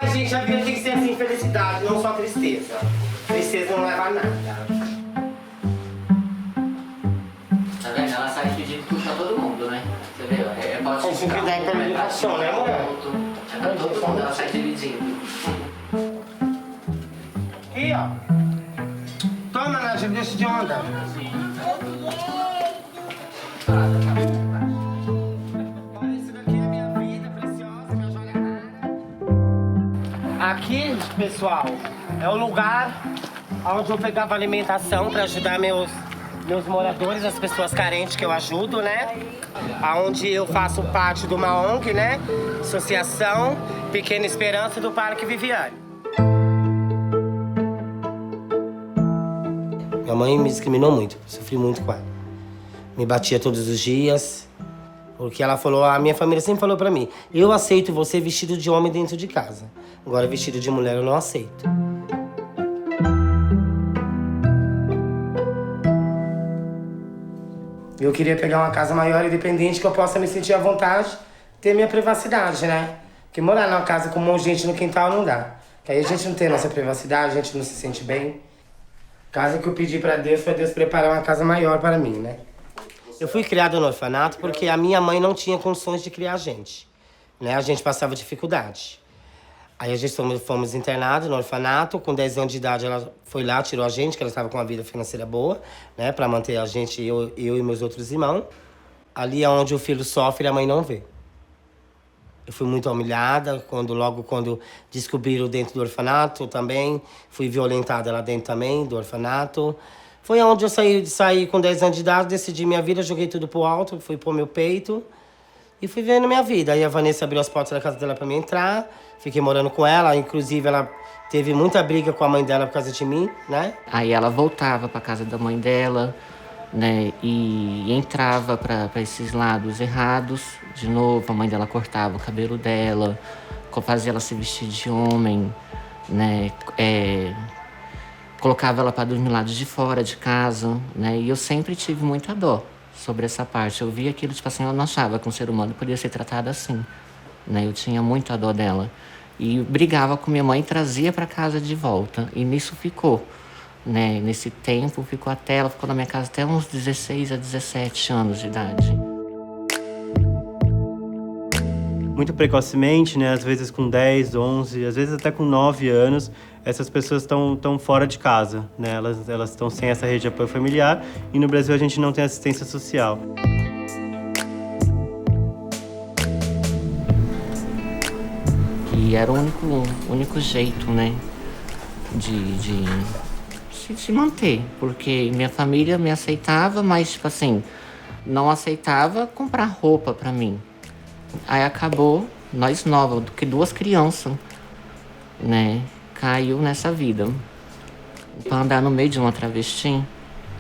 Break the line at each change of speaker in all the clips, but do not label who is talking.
A gente, a vida tem que ser assim, felicidade, não só tristeza. Tristeza não leva a nada.
Tá vendo? Ela sai pedindo tudo pra todo mundo, né? Você vê? Pode
Como se quiser interpretação, né, mulher?
É pra todo mundo, ela sai dividindo.
Aqui, ó. Toma, Nádia, deixa de onda. Aqui, pessoal, é o lugar onde eu pegava alimentação para ajudar meus moradores, as pessoas carentes que eu ajudo, né? Aonde eu faço parte de uma ONG, né? Associação Pequena Esperança do Parque Viviane. Minha mãe me discriminou muito, sofri muito com ela. Me batia todos os dias, porque ela falou, a minha família sempre falou pra mim, eu aceito você vestido de homem dentro de casa. Agora, vestido de mulher, eu não aceito. Eu queria pegar uma casa maior, independente, que eu possa me sentir à vontade, ter minha privacidade, né? Porque morar numa casa com um monte de gente no quintal não dá. Porque aí a gente não tem nossa privacidade, a gente não se sente bem. Casa que eu pedi pra Deus preparar uma casa maior para mim, né? Eu fui criado no orfanato porque a minha mãe não tinha condições de criar a gente, né? A gente passava dificuldade. Aí a gente fomos internados no orfanato. Com 10 anos de idade, ela foi lá, tirou a gente, que ela estava com uma vida financeira boa, né? Pra manter a gente, eu e meus outros irmãos. Ali é onde o filho sofre e a mãe não vê. Eu fui muito humilhada, logo quando descobriram dentro do orfanato também. Fui violentada lá dentro também, do orfanato. Foi onde eu saí com 10 anos de idade, decidi minha vida, joguei tudo pro alto, fui pôr meu peito. E fui vendo minha vida. Aí a Vanessa abriu as portas da casa dela pra mim entrar. Fiquei morando com ela. Inclusive, ela teve muita briga com a mãe dela por causa de mim, né?
Aí ela voltava pra casa da mãe dela, né? E entrava pra esses lados errados. De novo, a mãe dela cortava o cabelo dela, fazia ela se vestir de homem, né? Colocava ela pra dormir lá de fora de casa, né? E eu sempre tive muita dó sobre essa parte. Eu via aquilo, tipo assim, eu não achava que um ser humano podia ser tratado assim, né? Eu tinha muita dó dela. E brigava com minha mãe e trazia para casa de volta. E nisso ficou, né? Nesse tempo, ela ficou na minha casa até uns 16 a 17 anos de idade.
Muito precocemente, né? Às vezes com 10, 11, às vezes até com 9 anos, essas pessoas estão fora de casa, né? Elas estão sem essa rede de apoio familiar e no Brasil a gente não tem assistência social.
E era o único jeito, né? De se manter, porque minha família me aceitava, mas, tipo assim, não aceitava comprar roupa pra mim. Aí acabou, nós novas, que 2 crianças, né? Caiu nessa vida. Pra andar no meio de uma travesti,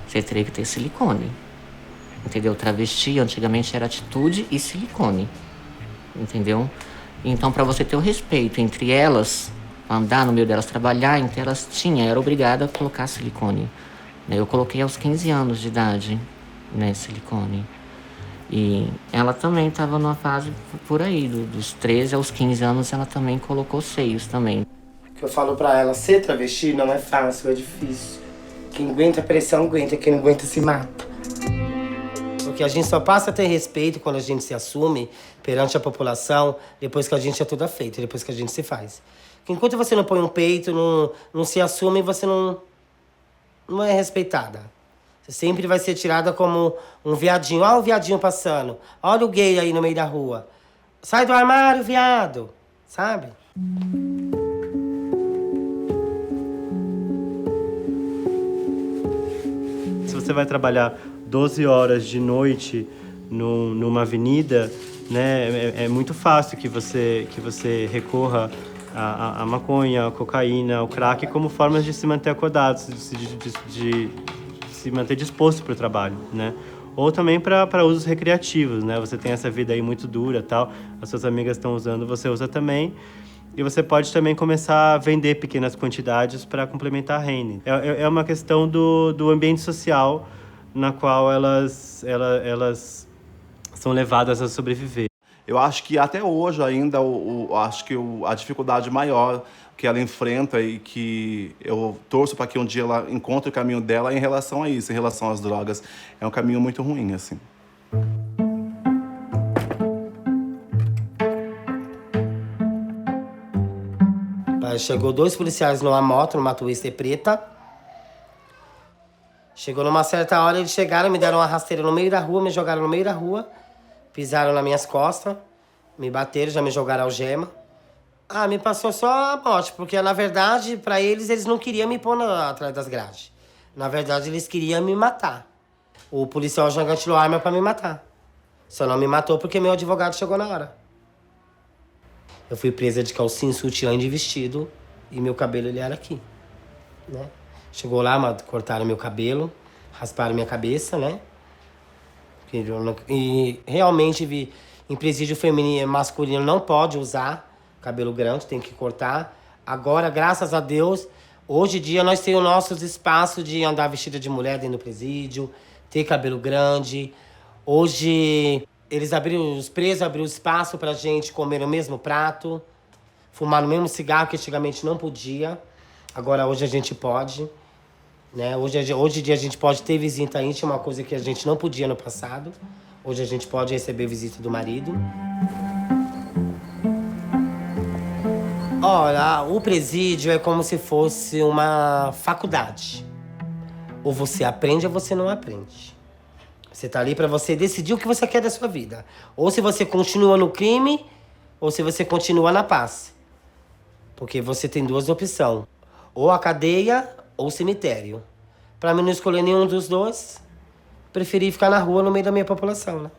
você teria que ter silicone. Entendeu? Travesti antigamente era atitude e silicone. Entendeu? Então, pra você ter o respeito entre elas, andar no meio delas, trabalhar entre elas, era obrigada a colocar silicone. Eu coloquei aos 15 anos de idade, né, silicone. E ela também estava numa fase por aí, dos 13 aos 15 anos, ela também colocou seios também.
O que eu falo pra ela, ser travesti não é fácil, é difícil. Quem aguenta a pressão, aguenta. Quem não aguenta, se mata. Porque a gente só passa a ter respeito quando a gente se assume perante a população, depois que a gente é tudo feito, depois que a gente se faz. Porque enquanto você não põe um peito, não se assume, você não é respeitada. Você sempre vai ser tirada como um viadinho. Olha o viadinho passando. Olha o gay aí no meio da rua. Sai do armário, viado. Sabe?
Se você vai trabalhar 12 horas de noite numa avenida, né, é muito fácil que você recorra à maconha, à cocaína, ao crack como formas de se manter acordados, de se manter disposto para o trabalho, né? Ou também para usos recreativos, né? Você tem essa vida aí muito dura, tal, as suas amigas estão usando, você usa também. E você pode também começar a vender pequenas quantidades para complementar a renda. É uma questão do ambiente social na qual elas são levadas a sobreviver.
Eu acho que até hoje ainda, acho que a dificuldade maior que ela enfrenta e que eu torço para que um dia ela encontre o caminho dela é em relação a isso, em relação às drogas. É um caminho muito ruim, assim.
Chegou 2 policiais numa moto, numa Twister preta. Chegou numa certa hora, eles chegaram, me deram uma rasteira no meio da rua, me jogaram no meio da rua, pisaram nas minhas costas, me bateram, já me jogaram algema. Me passou só a morte, porque na verdade, pra eles não queriam me pôr atrás das grades. Na verdade, eles queriam me matar. O policial já engatilhou a arma pra me matar. Só não me matou porque meu advogado chegou na hora. Eu fui presa de calcinha, sutiã e de vestido, e meu cabelo ele era aqui, né? Chegou lá, cortaram meu cabelo, rasparam minha cabeça, né? E realmente em presídio feminino masculino não pode usar cabelo grande, tem que cortar. Agora, graças a Deus, hoje em dia nós temos nossos espaços de andar vestida de mulher dentro do presídio, ter cabelo grande. Hoje os presos abriram espaço pra gente comer no mesmo prato, fumar no mesmo cigarro que antigamente não podia. Agora hoje a gente pode, né? Hoje em dia a gente pode ter visita íntima, uma coisa que a gente não podia no passado. Hoje a gente pode receber visita do marido. Olha, o presídio é como se fosse uma faculdade. Ou você aprende ou você não aprende. Você tá ali pra você decidir o que você quer da sua vida. Ou se você continua no crime, ou se você continua na paz. Porque você tem 2 opções. Ou a cadeia, ou o cemitério. Pra mim não escolher nenhum dos 2, preferi ficar na rua no meio da minha população, né?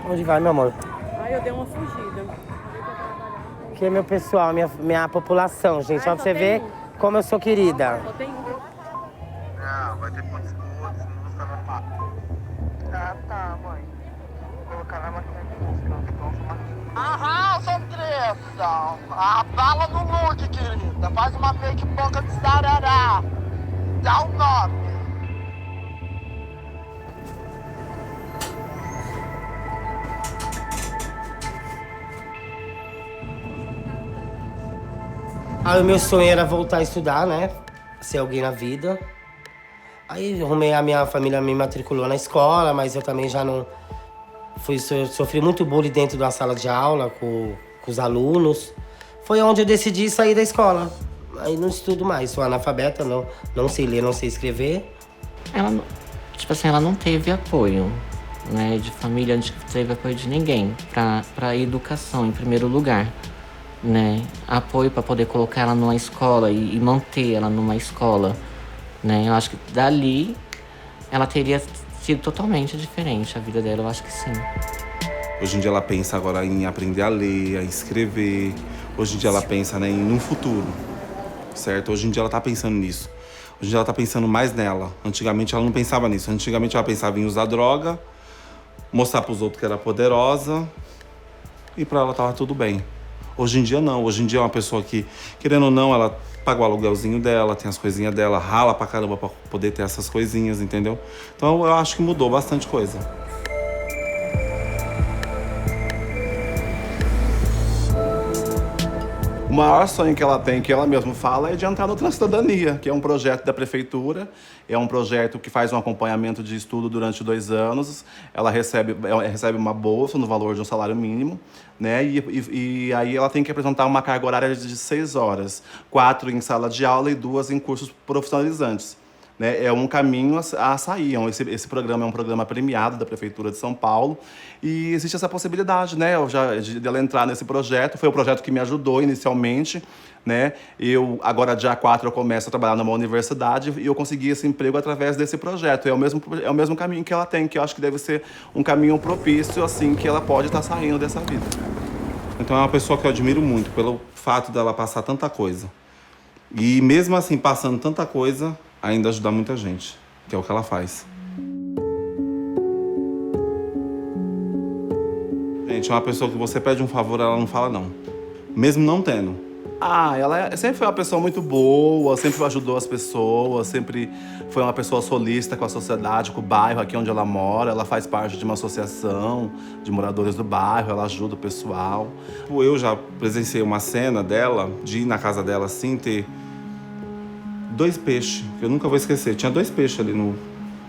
Onde vai, meu amor?
Eu dei uma fugida.
Aqui é meu pessoal, minha população, gente. Só pra você ver como eu sou querida.
Só tem um.
Não, vai ter muitos todos, não está normal. Tá, mãe. Vou colocar na máquina de música. Arrasa, Andressa! A bala no look, querida. Faz uma fake boca de sarará. Dá o nome.
Aí o meu sonho era voltar a estudar, né? Ser alguém na vida. Aí a minha família me matriculou na escola, mas eu também já não... Sofri muito bullying dentro da sala de aula com os alunos. Foi onde eu decidi sair da escola. Aí não estudo mais, sou analfabeta, não sei ler, não sei escrever.
Ela não teve apoio, né, de família, não teve apoio de ninguém pra educação, em primeiro lugar. Né, apoio para poder colocar ela numa escola e manter ela numa escola, né? Eu acho que dali ela teria sido totalmente diferente a vida dela, eu acho que sim.
Hoje em dia ela pensa agora em aprender a ler, a escrever. Hoje em dia ela pensa, né, em um futuro, certo? Hoje em dia ela tá pensando nisso. Hoje em dia ela tá pensando mais nela. Antigamente ela não pensava nisso. Antigamente ela pensava em usar droga, mostrar pros outros que era poderosa e pra ela tava tudo bem. Hoje em dia não, hoje em dia é uma pessoa que, querendo ou não, ela paga o aluguelzinho dela, tem as coisinhas dela, rala pra caramba pra poder ter essas coisinhas, entendeu? Então eu acho que mudou bastante coisa. O maior sonho que ela tem, que ela mesma fala, é de entrar no Transcidadania, que é um projeto da prefeitura, é um projeto que faz um acompanhamento de estudo durante 2 anos. Ela recebe uma bolsa no valor de um salário mínimo, né? E aí ela tem que apresentar uma carga horária de 6 horas, 4 em sala de aula e 2 em cursos profissionalizantes. Né, é um caminho a sair. Esse programa é um programa premiado da Prefeitura de São Paulo e existe essa possibilidade, né, de ela entrar nesse projeto. Foi o projeto que me ajudou inicialmente, né? Agora, dia 4, eu começo a trabalhar numa universidade e eu consegui esse emprego através desse projeto. É o mesmo caminho que ela tem, que eu acho que deve ser um caminho propício, assim, que ela pode estar saindo dessa vida. Então é uma pessoa que eu admiro muito pelo fato dela passar tanta coisa. E mesmo assim, passando tanta coisa, ainda ajudar muita gente, que é o que ela faz. Gente, é uma pessoa que você pede um favor, ela não fala não. Mesmo não tendo. Ela sempre foi uma pessoa muito boa, sempre ajudou as pessoas, sempre foi uma pessoa solícita com a sociedade, com o bairro aqui onde ela mora. Ela faz parte de uma associação de moradores do bairro, ela ajuda o pessoal.
Eu já presenciei uma cena dela, de ir na casa dela assim, ter 2 peixes, que eu nunca vou esquecer. Tinha 2 peixes ali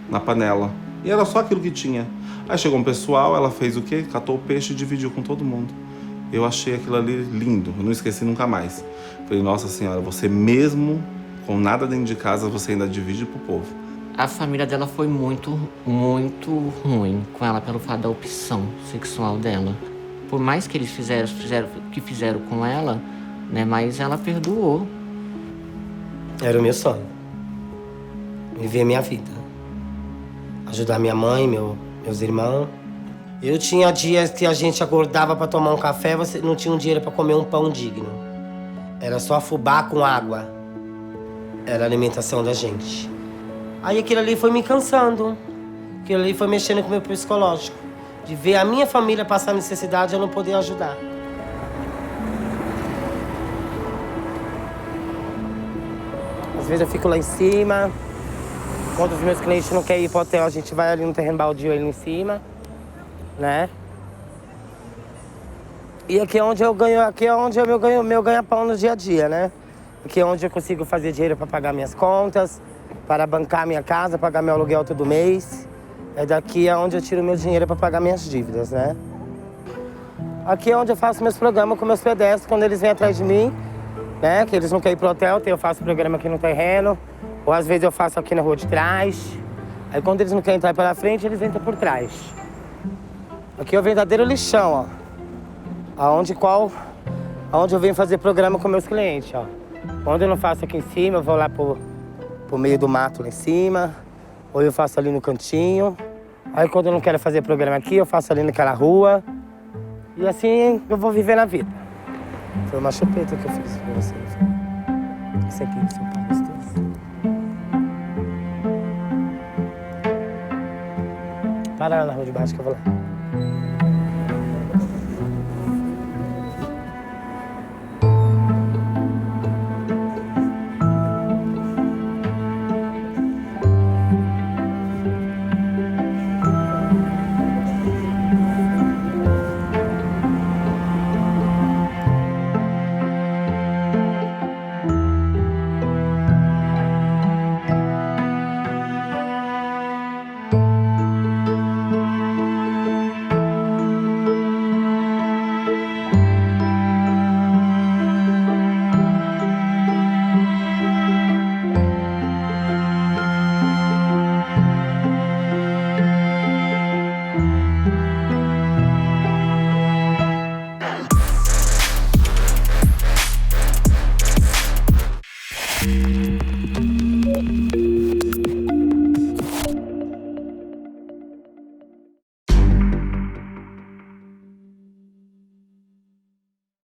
na panela. E era só aquilo que tinha. Aí chegou um pessoal, ela fez o quê? Catou o peixe e dividiu com todo mundo. Eu achei aquilo ali lindo, eu não esqueci nunca mais. Falei, nossa senhora, você mesmo com nada dentro de casa, você ainda divide pro povo.
A família dela foi muito, muito ruim com ela pelo fato da opção sexual dela. Por mais que eles fizeram o que fizeram com ela, né, mas ela perdoou.
Era o meu sonho. Viver minha vida. Ajudar minha mãe, meus irmãos. Eu tinha dias que a gente acordava para tomar um café, você não tinha um dinheiro para comer um pão digno. Era só fubá com água. Era a alimentação da gente. Aí aquilo ali foi me cansando. Aquilo ali foi mexendo com o meu psicológico. De ver a minha família passar necessidade e eu não poder ajudar. Às vezes eu fico lá em cima. Quando os meus clientes não querem ir pro hotel, a gente vai ali no terreno baldio ali em cima. Né? E aqui é onde eu ganho, aqui é onde eu ganho meu ganha-pão no dia a dia, né? Aqui é onde eu consigo fazer dinheiro para pagar minhas contas, para bancar minha casa, pagar meu aluguel todo mês. É daqui é onde eu tiro meu dinheiro para pagar minhas dívidas, né? Aqui é onde eu faço meus programas com meus pedestres quando eles vêm atrás de mim, né? Que eles não querem ir pro hotel, eu faço programa aqui no terreno, ou às vezes eu faço aqui na rua de trás. Aí quando eles não querem entrar pela frente, eles entram por trás. Aqui é o verdadeiro lixão, ó. Aonde eu venho fazer programa com meus clientes, ó. Quando eu não faço aqui em cima, eu vou lá pro meio do mato lá em cima. Ou eu faço ali no cantinho. Aí quando eu não quero fazer programa aqui, eu faço ali naquela rua. E assim eu vou viver na vida. Foi uma chupeta que eu fiz pra vocês. Esse aqui do seu pai gostoso. Para lá na rua de baixo que eu vou lá.